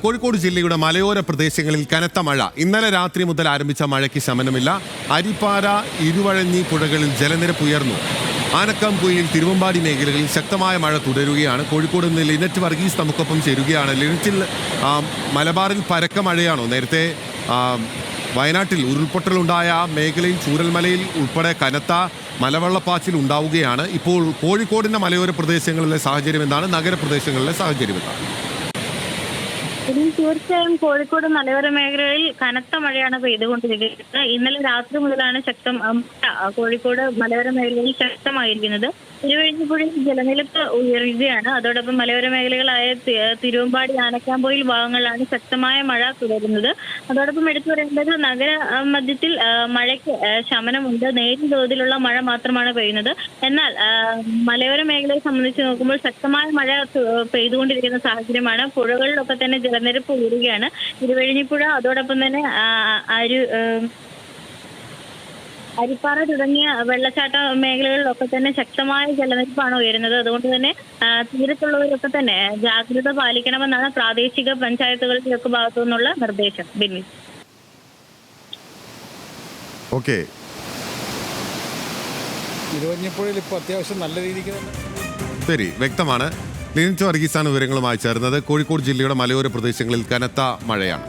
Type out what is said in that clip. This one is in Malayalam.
കോഴിക്കോട് ജില്ലയുടെ മലയോര പ്രദേശങ്ങളിൽ കനത്ത മഴ. ഇന്നലെ രാത്രി മുതൽ ആരംഭിച്ച മഴയ്ക്ക് ശമനമില്ല. അരിപ്പാര, ഇരുവഴഞ്ഞി പുഴകളിൽ ജലനിരപ്പ് ഉയർന്നു. ആനക്കാംപൊയിൽ, തിരുവമ്പാടി മേഖലകളിൽ ശക്തമായ മഴ തുടരുകയാണ്. കോഴിക്കോട് നിന്ന് ലിനറ്റ് വർഗീസ് നമുക്കൊപ്പം ചേരുകയാണ്. ലിനറ്റിൽ മലബാറിൽ പരക്ക മഴയാണോ? നേരത്തെ വയനാട്ടിൽ ഉരുൾപൊട്ടലുണ്ടായ മേഖലയിൽ ചൂരൽമലയിൽ ഉൾപ്പെടെ കനത്ത മലവെള്ളപ്പാച്ചിൽ ഉണ്ടാവുകയാണ്. ഇപ്പോൾ കോഴിക്കോടിൻ്റെ മലയോര പ്രദേശങ്ങളിലെ സാഹചര്യം എന്താണ്? നഗരപ്രദേശങ്ങളിലെ സാഹചര്യം എന്താണ്? തീർച്ചയായും കോഴിക്കോട് മലയോര മേഖലകളിൽ കനത്ത മഴയാണ് പെയ്തുകൊണ്ടിരിക്കുന്നത്. ഇന്നലെ രാത്രി മുതലാണ് കോഴിക്കോട് മലയോര മേഖലയിൽ ശക്തമായിരിക്കുന്നത്. ഇരുവഴിഞ്ഞിപ്പുഴയിൽ ജലനിരപ്പ് ഉയരുകയാണ്. അതോടൊപ്പം മലയോര മേഖലകളായ തിരുവമ്പാടി, ആനക്കാംപൊയിൽ ഭാഗങ്ങളിലാണ് ശക്തമായ മഴ തുടരുന്നത്. അതോടൊപ്പം എടുത്തു പറയേണ്ടത് നഗര മധ്യത്തിൽ മഴയ്ക്ക് ശമനമുണ്ട്. നേരിയ തോതിലുള്ള മഴ മാത്രമാണ് പെയ്യുന്നത്. എന്നാൽ മലയോര മേഖലയെ സംബന്ധിച്ച് നോക്കുമ്പോൾ ശക്തമായ മഴ പെയ്തുകൊണ്ടിരിക്കുന്ന സാഹചര്യമാണ്. പുഴകളിലൊക്കെ തന്നെ ജലനിരപ്പ് ഉയരുകയാണ്. ഇരുവഴിഞ്ഞിപ്പുഴ, അതോടൊപ്പം തന്നെ അരിപ്പാറ തുടങ്ങിയ വെള്ളച്ചാട്ട മേഖലകളിലൊക്കെ തന്നെ ശക്തമായ ജലനിരപ്പാണ് ഉയരുന്നത്. അതുകൊണ്ട് തന്നെ തീരത്തുള്ളവരൊക്കെ തന്നെ ജാഗ്രത പാലിക്കണമെന്നാണ് പ്രാദേശിക പഞ്ചായത്തുകളുടെ ഭാഗത്തു നിന്നുള്ള നിർദ്ദേശം. ബിന്നി, ഓക്കെ. ഇരുവഴിഞ്ഞിപ്പുഴയിൽ ഇപ്പോൾ അത്യാവശ്യം നല്ല രീതിക്ക് ശരി, വ്യക്തമാണ്. ലിനറ്റ് വർഗീസാണ് വിവരങ്ങളുമായി ചേർന്നത്. കോഴിക്കോട് ജില്ലയുടെ മലയോര പ്രദേശങ്ങളിൽ കനത്ത മഴയാണ്.